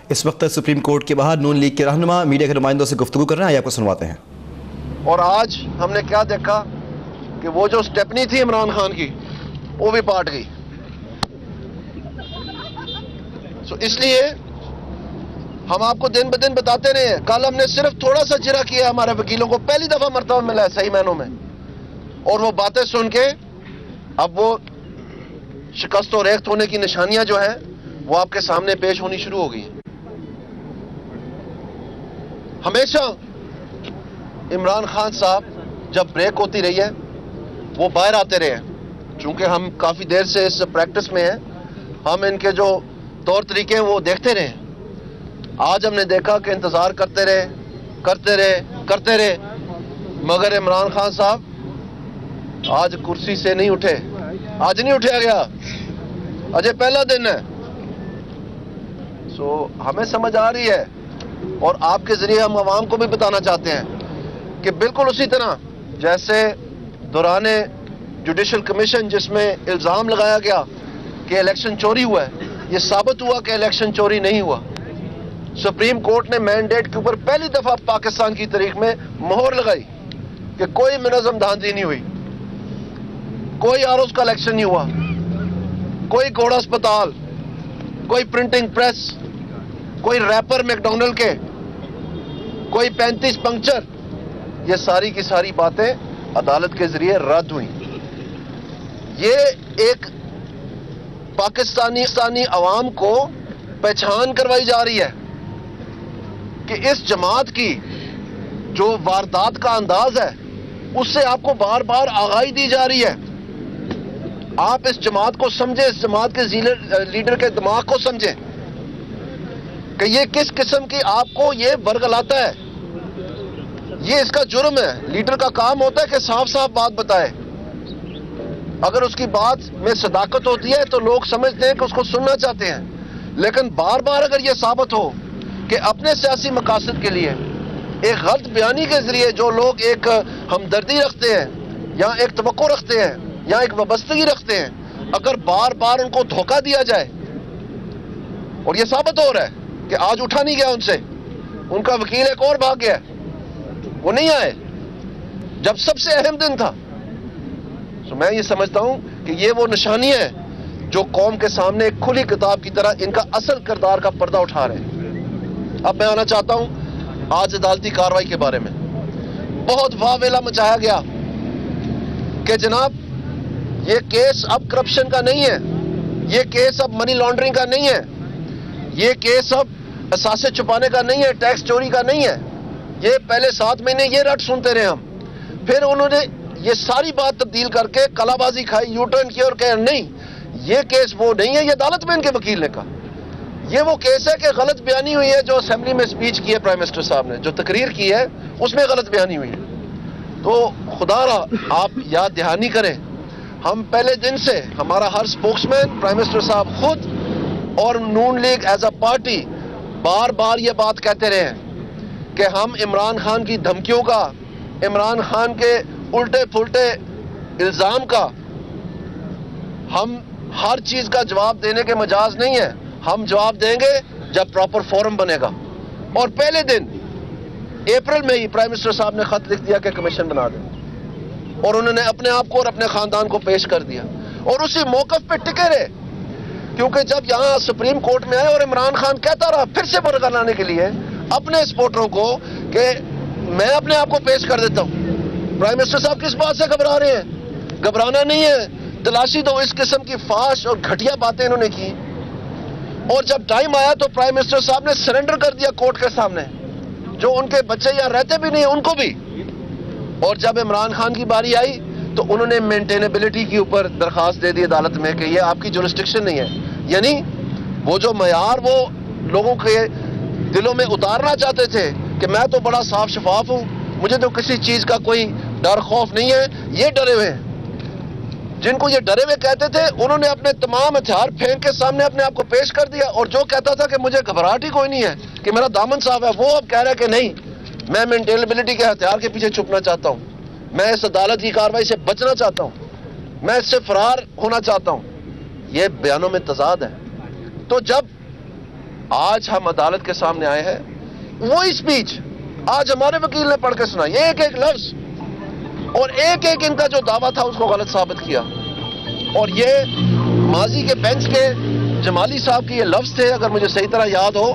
اس وقت supreme court کے باہر نون لیگ کے رہنما میڈیا کے نمائندوں سے گفتگو کر رہے ہیں، آئیے آپ کو سنواتے ہیں۔ اور آج ہم نے کیا دیکھا کہ وہ جو سٹیپنی تھی عمران خان کی وہ بھی پاٹ گئی۔ اس لیے ہم آپ کو دن بدن بتاتے رہے ہیں۔ کل ہم نے صرف تھوڑا سا جرا کیا ہمارے وکیلوں کو، پہلی دفعہ مرتبہ ملا ہے صحیح معنوں میں، اور وہ باتیں سن کے اب وہ شکست و ریخت ہونے کی نشانیاں جو ہیں وہ آپ کے سامنے پیش ہونی شروع ہو گئی ہیں۔ ہمیشہ عمران خان صاحب جب بریک ہوتی رہی ہے وہ باہر آتے رہے ہیں، چونکہ ہم کافی دیر سے اس پریکٹس میں ہیں، ہم ان کے جو طور طریقے ہیں وہ دیکھتے رہے۔ آج ہم نے دیکھا کہ انتظار کرتے رہے، مگر عمران خان صاحب آج کرسی سے نہیں اٹھے، آج نہیں اٹھا گیا، آج پہلا دن ہے۔ ہمیں سمجھ آ رہی ہے اور آپ کے ذریعے ہم عوام کو بھی بتانا چاہتے ہیں کہ بالکل اسی طرح جیسے دوران جوڈیشل کمیشن جس میں الزام لگایا گیا کہ الیکشن چوری ہوا ہے، یہ ثابت ہوا کہ الیکشن چوری نہیں ہوا۔ سپریم کورٹ نے مینڈیٹ کے اوپر پہلی دفعہ پاکستان کی تاریخ میں مہر لگائی کہ کوئی منظم دھاندلی نہیں ہوئی، کوئی آروز کا الیکشن نہیں ہوا، کوئی گھوڑا اسپتال، کوئی پرنٹنگ پریس، کوئی ریپر میک ڈونلڈ کے، کوئی 35 پنکچر، یہ ساری کی ساری باتیں عدالت کے ذریعے رد ہوئیں۔ یہ ایک پاکستانی عوام کو پہچان کروائی جا رہی ہے کہ اس جماعت کی جو واردات کا انداز ہے اس سے آپ کو بار بار آگاہی دی جا رہی ہے۔ آپ اس جماعت کو سمجھیں، اس جماعت کے لیڈر کے دماغ کو سمجھیں کہ یہ کس قسم کی آپ کو یہ ورگلاتا ہے۔ یہ اس کا جرم ہے۔ لیڈر کا کام ہوتا ہے کہ صاف صاف بات بتائے، اگر اس کی بات میں صداقت ہوتی ہے تو لوگ سمجھتے ہیں کہ اس کو سننا چاہتے ہیں، لیکن بار بار اگر یہ ثابت ہو کہ اپنے سیاسی مقاصد کے لیے ایک غلط بیانی کے ذریعے جو لوگ ایک ہمدردی رکھتے ہیں یا ایک توقع رکھتے ہیں یا ایک وابستگی رکھتے ہیں، اگر بار بار ان کو دھوکہ دیا جائے، اور یہ ثابت ہو رہا ہے کہ آج اٹھا نہیں گیا ان سے، ان کا وکیل ایک اور بھاگ گیا، وہ نہیں آئے جب سب سے اہم دن تھا۔ میں یہ سمجھتا ہوں کہ یہ وہ نشانی ہے جو قوم کے سامنے ایک کھلی کتاب کی طرح ان کا اصل کردار کا پردہ اٹھا رہے ہیں۔ اب میں آنا چاہتا ہوں آج عدالتی کارروائی کے بارے میں۔ بہت واویلا مچایا گیا کہ جناب یہ کیس اب کرپشن کا نہیں ہے، یہ کیس اب منی لانڈرنگ کا نہیں ہے، یہ کیس اب اثاثے چھپانے کا نہیں ہے، ٹیکس چوری کا نہیں ہے۔ یہ پہلے 7 مہینے یہ رٹ سنتے رہے ہم، پھر انہوں نے یہ ساری بات تبدیل کر کے کلا بازی کھائی، یو ٹرن کیا اور کہا نہیں یہ کیس وہ نہیں ہے۔ یہ عدالت میں ان کے وکیل نے کہا یہ وہ کیس ہے کہ غلط بیانی ہوئی ہے، جو اسمبلی میں سپیچ کی ہے پرائم منسٹر صاحب نے، جو تقریر کی ہے اس میں غلط بیانی ہوئی ہے۔ تو خدا را آپ یاد دہانی کریں، ہم پہلے دن سے ہمارا ہر سپوکس مین پرائم منسٹر صاحب خود اور نون لیگ ایز اے پارٹی بار بار یہ بات کہتے رہے ہیں کہ ہم عمران خان کی دھمکیوں کا، عمران خان کے الٹے پھلٹے الزام کا، ہم ہر چیز کا جواب دینے کے مجاز نہیں ہے، ہم جواب دیں گے جب پراپر فورم بنے گا۔ اور پہلے دن اپریل میں ہی پرائم منسٹر صاحب نے خط لکھ دیا کہ کمیشن بنا دیں، اور انہوں نے اپنے آپ کو اور اپنے خاندان کو پیش کر دیا، اور اسی موقف پہ ٹکے رہے، کیونکہ جب یہاں سپریم کورٹ میں آئے اور عمران خان کہتا رہا پھر سے برقرار کے لیے اپنے سپورٹروں کو کہ میں اپنے آپ کو پیش کر دیتا ہوں، پرائم منسٹر صاحب کس بات سے گھبرا رہے ہیں؟ گھبرانا نہیں ہے، تلاشی دو۔ اس قسم کی فحش اور گھٹیا باتیں انہوں نے کی، اور جب ٹائم آیا تو پرائم منسٹر صاحب نے سرنڈر کر دیا کورٹ کے سامنے، جو ان کے بچے یہاں رہتے بھی نہیں ان کو بھی۔ اور جب عمران خان کی باری آئی تو انہوں نے مینٹینیبلٹی کے اوپر درخواست دے دی عدالت میں کہ یہ آپ کی جورسڈکشن نہیں ہے، یعنی وہ جو معیار وہ لوگوں کے دلوں میں اتارنا چاہتے تھے کہ میں تو بڑا صاف شفاف ہوں، مجھے تو کسی چیز کا کوئی ڈر خوف نہیں ہے، یہ ڈرے ہوئے ہیں۔ جن کو یہ ڈرے ہوئے کہتے تھے انہوں نے اپنے تمام ہتھیار پھینک کے سامنے اپنے آپ کو پیش کر دیا، اور جو کہتا تھا کہ مجھے گھبراہٹ ہی کوئی نہیں ہے، کہ میرا دامن صاف ہے، وہ اب کہہ رہا ہے کہ نہیں، میں مینٹینیبلٹی کے ہتھیار کے پیچھے چھپنا چاہتا ہوں، میں اس عدالت کی کارروائی سے بچنا چاہتا ہوں، میں اس سے فرار ہونا چاہتا ہوں۔ یہ بیانوں میں تضاد ہے۔ تو جب آج ہم عدالت کے سامنے آئے ہیں, وہی اسپیچ آج ہمارے وکیل نے پڑھ کے سنائی, ایک ایک لفظ اور ایک ایک ان کا جو دعویٰ تھا اس کو غلط ثابت کیا. اور یہ ماضی کے بینچ کے جمالی صاحب کے یہ لفظ تھے, اگر مجھے صحیح طرح یاد ہو,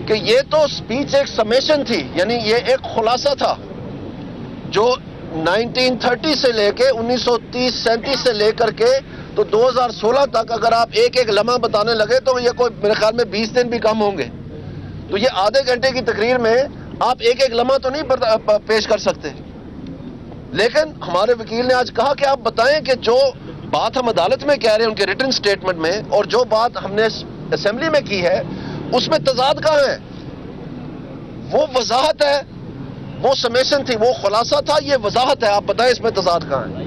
کہ یہ تو اسپیچ ایک سمیشن تھی, یعنی یہ ایک خلاصہ تھا جو 1930 سے لے کے 1930-37 سے لے کر کے تو 2016 تک اگر آپ ایک ایک لمحہ بتانے لگے تو یہ کوئی میرے خیال میں 20 دن بھی کم ہوں گے. تو یہ آدھے گھنٹے کی تقریر میں آپ ایک ایک لمحہ تو نہیں پیش کر سکتے. لیکن ہمارے وکیل نے آج کہا کہ آپ بتائیں کہ جو بات ہم عدالت میں کہہ رہے ہیں ان کے ریٹن سٹیٹمنٹ میں اور جو بات ہم نے اسمبلی میں کی ہے اس میں تضاد کہاں ہے. وہ وضاحت ہے, وہ سمیشن تھی, وہ خلاصہ تھا, یہ وضاحت ہے, آپ بتائیں اس میں تضاد کہاں ہے.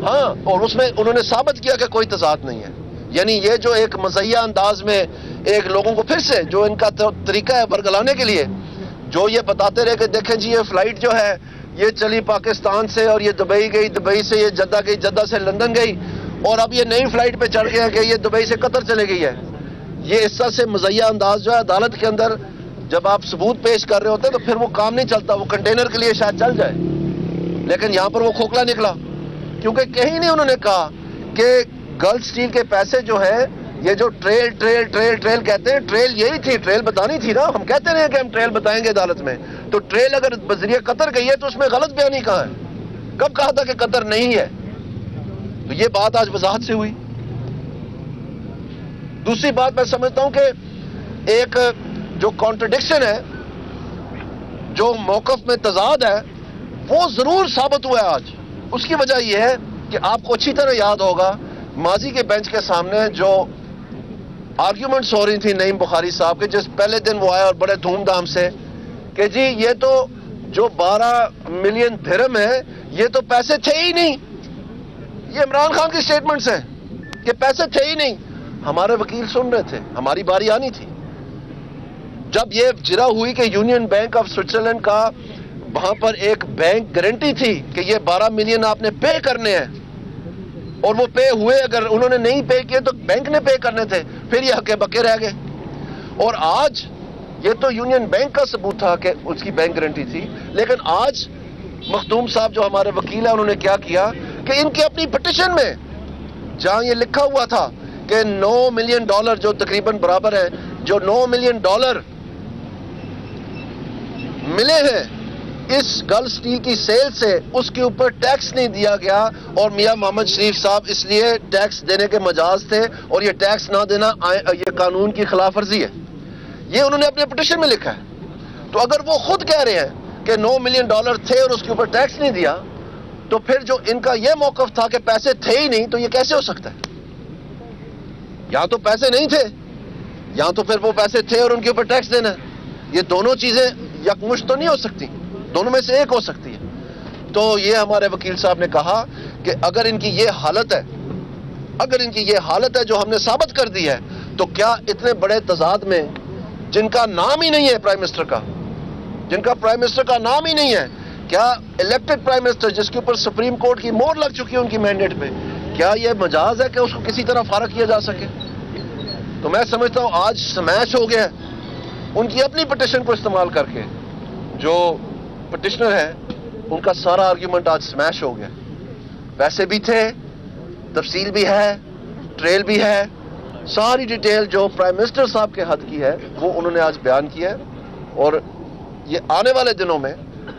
ہاں, اور اس میں انہوں نے ثابت کیا کہ کوئی تضاد نہیں ہے. یعنی یہ جو ایک مزیہ انداز میں ایک لوگوں کو پھر سے جو ان کا طریقہ ہے برگلانے کے لیے, جو یہ بتاتے رہے کہ دیکھیں جی یہ فلائٹ جو ہے یہ چلی پاکستان سے اور یہ دبئی گئی, دبئی سے یہ جدہ گئی, جدہ سے لندن گئی, اور اب یہ نئی فلائٹ پہ چڑھ گیا کہ یہ دبئی سے قطر چلے گئی ہے. یہ اس طرح سے مزیہ انداز جو ہے عدالت کے اندر جب آپ ثبوت پیش کر رہے ہوتے ہیں تو پھر وہ کام نہیں چلتا. وہ کنٹینر کے لیے شاید چل جائے, لیکن یہاں پر وہ کھوکھلا نکلا, کیونکہ کہیں نہیں انہوں نے کہا کہ گلف اسٹیل کے پیسے جو ہیں یہ جو ٹریل ٹریل ٹریل ٹریل کہتے ہیں, ٹریل یہی تھی, ٹریل بتانی تھی نا. ہم کہتے رہے کہ ہم ٹریل بتائیں گے عدالت میں, تو ٹریل اگر بذریعہ قطر گئی ہے تو اس میں غلط بیانی کہاں ہے؟ کب کہا تھا کہ قطر نہیں ہے؟ تو یہ بات آج وضاحت سے ہوئی. دوسری بات میں سمجھتا ہوں کہ ایک جو کانٹرڈکشن ہے, جو موقف میں تضاد ہے, وہ ضرور ثابت ہوا ہے آج. اس کی وجہ یہ ہے کہ آپ کو اچھی طرح یاد ہوگا ماضی کے بینچ کے سامنے جو آرگیومنٹس ہو رہی تھی نعیم بخاری صاحب کے, جس پہلے دن وہ آئے اور بڑے دھوم دھام سے کہ جی یہ تو جو 12 ملین درہم ہے یہ تو پیسے تھے ہی نہیں. یہ عمران خان کی سٹیٹمنٹس ہیں کہ پیسے تھے ہی نہیں. ہمارے وکیل سن رہے تھے, ہماری باری آنی تھی. جب یہ جرا ہوئی کہ یونین بینک آف سوئٹزرلینڈ کا وہاں پر ایک بینک گارنٹی تھی کہ یہ 12 ملین آپ نے پے کرنے ہیں, اور وہ پے ہوئے, اگر انہوں نے نہیں پے کیے تو بینک نے پے کرنے تھے, پھر یہ ہکے بکے رہ گئے. اور آج یہ تو یونین بینک کا ثبوت تھا کہ اس کی بینک گارنٹی تھی, لیکن آج مخدوم صاحب جو ہمارے وکیل ہیں انہوں نے کیا کیا کہ ان کی اپنی پٹیشن میں جہاں یہ لکھا ہوا تھا کہ $9 ملین جو تقریباً برابر ہے, جو $9 ملین ملے ہیں اس گلف اسٹیل کی سیل سے, اس کے اوپر ٹیکس نہیں دیا گیا, اور میاں محمد شریف صاحب اس لیے ٹیکس دینے کے مجاز تھے, اور یہ ٹیکس نہ دینا یہ قانون کی خلاف ورزی ہے. یہ انہوں نے اپنے پٹیشن میں لکھا ہے. تو اگر وہ خود کہہ رہے ہیں کہ $9 ملین تھے اور اس کے اوپر ٹیکس نہیں دیا, تو پھر جو ان کا یہ موقف تھا کہ پیسے تھے ہی نہیں, تو یہ کیسے ہو سکتا ہے؟ یا تو پیسے نہیں تھے, یا تو پھر وہ پیسے تھے اور ان کے اوپر ٹیکس دینا. یہ دونوں چیزیں یکمشت تو نہیں ہو سکتی, دونوں میں سے ایک ہو سکتی ہے. تو یہ ہمارے وکیل صاحب نے کہا کہ اگر ان کی یہ حالت ہے, اگر ان کی یہ حالت ہے جو ہم نے ثابت کر دی ہے, تو کیا اتنے بڑے تضاد میں جن کا نام ہی نہیں ہے پرائم منسٹر کا, جن کا پرائم منسٹر کا نام ہی نہیں ہے, کیا الیکٹڈ پرائم منسٹر جس کے اوپر سپریم کورٹ کی مہر لگ چکی ہے ان کی مینڈیٹ پہ, کیا یہ مجاز ہے کہ اس کو کسی طرح فارغ کیا جا سکے؟ تو میں سمجھتا ہوں آج سمیش ہو گیا ان کی اپنی پٹیشن کو استعمال کر کے. جو پٹیشنر ہے ان کا سارا آرگیومنٹ آج سمیش ہو گیا. پیسے بھی تھے, تفصیل بھی ہے, ٹریل بھی ہے, ساری ڈیٹیل جو پرائم منسٹر صاحب کے حد کی ہے وہ انہوں نے آج بیان کیا ہے. اور یہ آنے والے دنوں میں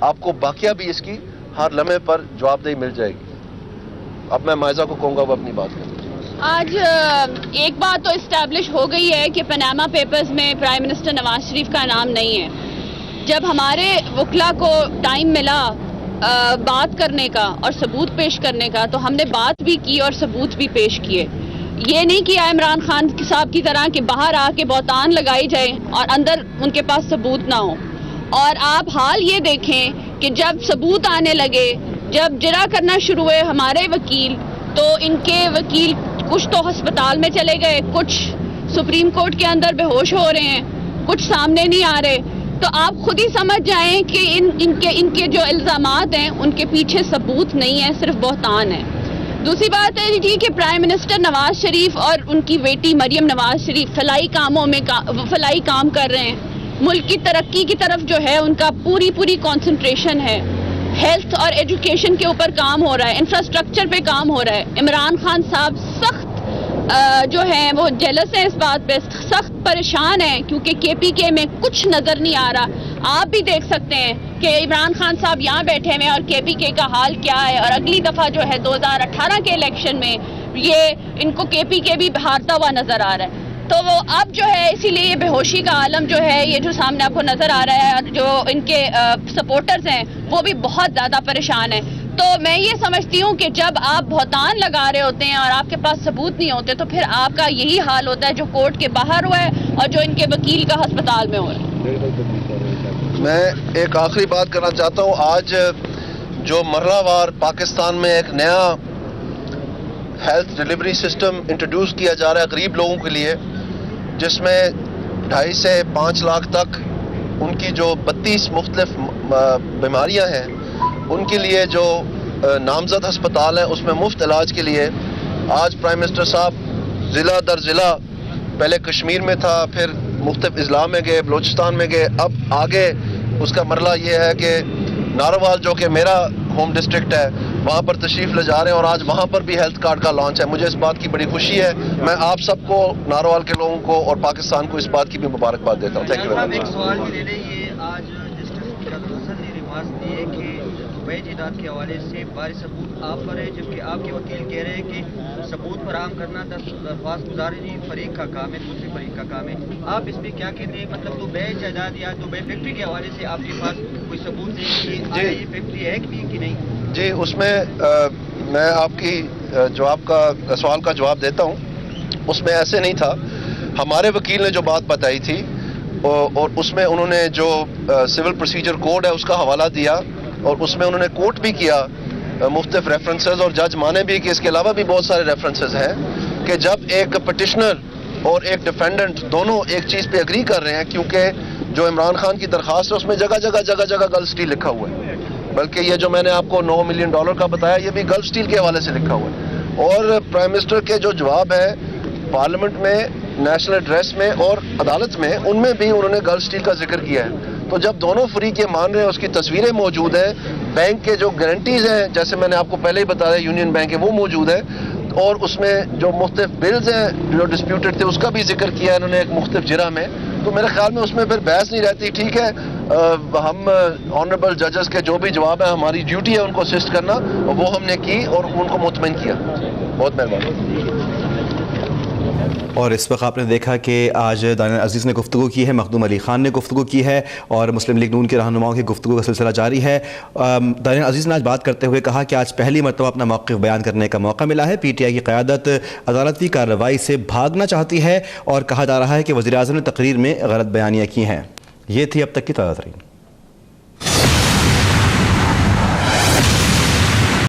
آپ کو باقیہ بھی اس کی ہر لمحے پر جواب دہی مل جائے گی. اب میں مائزہ کو کہوں گا وہ اپنی بات کریں. آج ایک بات تو اسٹیبلش ہو گئی ہے کہ پاناما پیپرز میں پرائم منسٹر نواز شریف کا نام نہیں ہے. جب ہمارے وکلا کو ٹائم ملا بات کرنے کا اور ثبوت پیش کرنے کا, تو ہم نے بات بھی کی اور ثبوت بھی پیش کیے. یہ نہیں کیا عمران خان صاحب کی طرح کہ باہر آ کے بہتان لگائی جائے اور اندر ان کے پاس ثبوت نہ ہو. اور آپ حال یہ دیکھیں کہ جب ثبوت آنے لگے, جب جرا کرنا شروع ہوئے ہمارے وکیل, تو ان کے وکیل کچھ تو ہسپتال میں چلے گئے, کچھ سپریم کورٹ کے اندر بے ہوش ہو رہے ہیں, کچھ سامنے نہیں آ رہے. تو آپ خود ہی سمجھ جائیں کہ ان کے جو الزامات ہیں ان کے پیچھے ثبوت نہیں ہے, صرف بہتان ہے. دوسری بات ہے جی کہ پرائم منسٹر نواز شریف اور ان کی بیٹی مریم نواز شریف فلاحی کام کر رہے ہیں. ملک کی ترقی کی طرف جو ہے ان کا پوری کنسنٹریشن ہے. ہیلتھ اور ایجوکیشن کے اوپر کام ہو رہا ہے, انفراسٹرکچر پہ کام ہو رہا ہے. عمران خان صاحب سخت جو ہیں وہ جیلس ہیں, اس بات پہ سخت پریشان ہیں کیونکہ کے پی کے میں کچھ نظر نہیں آ رہا. آپ بھی دیکھ سکتے ہیں کہ عمران خان صاحب یہاں بیٹھے ہوئے ہیں اور کے پی کے کا حال کیا ہے, اور اگلی دفعہ جو ہے 2018 کے الیکشن میں یہ ان کو کے پی کے بھی ہارتا ہوا نظر آ رہا ہے. تو وہ اب جو ہے اسی لیے یہ بے ہوشی کا عالم جو ہے یہ جو سامنے آپ کو نظر آ رہا ہے, اور جو ان کے سپورٹرز ہیں وہ بھی بہت زیادہ پریشان ہیں. تو میں یہ سمجھتی ہوں کہ جب آپ بہتان لگا رہے ہوتے ہیں اور آپ کے پاس ثبوت نہیں ہوتے تو پھر آپ کا یہی حال ہوتا ہے جو کورٹ کے باہر ہوا ہے اور جو ان کے وکیل کا ہسپتال میں ہو رہا ہے. میں ایک آخری بات کرنا چاہتا ہوں. آج جو مرحلہ وار پاکستان میں ایک نیا ہیلتھ ڈیلیوری سسٹم انٹروڈیوس کیا جا رہا ہے غریب لوگوں کے لیے, جس میں 2.5 سے 5 لاکھ تک ان کی جو 32 مختلف بیماریاں ہیں ان کے لیے جو نامزد ہسپتال ہیں اس میں مفت علاج کے لیے آج پرائم منسٹر صاحب ضلع در ضلع, پہلے کشمیر میں تھا, پھر مختلف اضلاع میں گئے, بلوچستان میں گئے, اب آگے اس کا مرحلہ یہ ہے کہ ناروال جو کہ میرا ہوم ڈسٹرکٹ ہے وہاں پر تشریف لے جا رہے ہیں, اور آج وہاں پر بھی ہیلتھ کارڈ کا لانچ ہے. مجھے اس بات کی بڑی خوشی ہے. میں آپ سب کو, ناروال کے لوگوں کو اور پاکستان کو اس بات کی بھی مبارکباد دیتا ہوں. تھینک یو ویری ایک مچ. سوال بھی لے لیں. یہ آج جسٹس حسن نے ریمارکس دیے کہ بیچ جائیداد کے حوالے سے بھاری ثبوت آپ پر ہے, جبکہ آپ کے وکیل کہہ رہے ہیں کہ ثبوت فراہم کرنا درخواست گزاری فریق کا کام ہے, دوسرے فریق کا کام ہے. آپ اس پہ کیا کہتے ہیں؟ مطلب تو بیچ جائیداد یا تو فیکٹری کے حوالے سے آپ کے پاس کوئی ثبوت ہے کہ یہ فیکٹری ہے کہ نہیں؟ جی, اس میں میں آپ کی سوال کا جواب دیتا ہوں. اس میں ایسے نہیں تھا. ہمارے وکیل نے جو بات بتائی تھی اور اس میں انہوں نے جو سول پروسیجر کوڈ ہے اس کا حوالہ دیا, اور اس میں انہوں نے کوٹ بھی کیا مختلف ریفرنسز, اور جج مانے بھی کہ اس کے علاوہ بھی بہت سارے ریفرنسز ہیں کہ جب ایک پٹیشنر اور ایک ڈیفینڈنٹ دونوں ایک چیز پہ اگری کر رہے ہیں, کیونکہ جو عمران خان کی درخواست ہے اس میں جگہ جگہ گلف اسٹیل لکھا ہوا ہے, بلکہ یہ جو میں نے آپ کو $9 ملین کا بتایا یہ بھی گلف اسٹیل کے حوالے سے لکھا ہوا ہے. اور پرائم منسٹر کے جو جواب ہے پارلیمنٹ میں, نیشنل ایڈریس میں اور عدالت میں, ان میں بھی انہوں نے گلف اسٹیل کا ذکر کیا ہے. تو جب دونوں فریق یہ مان رہے ہیں, اس کی تصویریں موجود ہیں, بینک کے جو گارنٹیز ہیں جیسے میں نے آپ کو پہلے ہی بتایا یونین بینک ہے وہ موجود ہے, اور اس میں جو مختلف بلز ہیں جو ڈسپیوٹڈ تھے اس کا بھی ذکر کیا ہے انہوں نے ایک مختلف جرح میں. تو میرے خیال میں اس میں پھر بحث نہیں رہتی. ٹھیک ہے, ہم آنریبل ججز کے جو بھی جواب ہے ہماری ڈیوٹی ہے ان کو اسسٹ کرنا, اور وہ ہم نے کی اور ان کو مطمئن کیا. بہت مہربانی. اور اس وقت آپ نے دیکھا کہ آج دانیال عزیز نے گفتگو کی ہے, مخدوم علی خان نے گفتگو کی ہے, اور مسلم لیگ نون کے رہنماؤں کی گفتگو کا سلسلہ جاری ہے. دانیال عزیز نے آج بات کرتے ہوئے کہا کہ آج پہلی مرتبہ اپنا موقف بیان کرنے کا موقع ملا ہے. پی ٹی آئی کی قیادت عدالتی کارروائی سے بھاگنا چاہتی ہے, اور کہا جا رہا ہے کہ وزیر اعظم نے تقریر میں غلط بیانیاں کی ہیں. یہ تھی اب تک کی تازہ ترین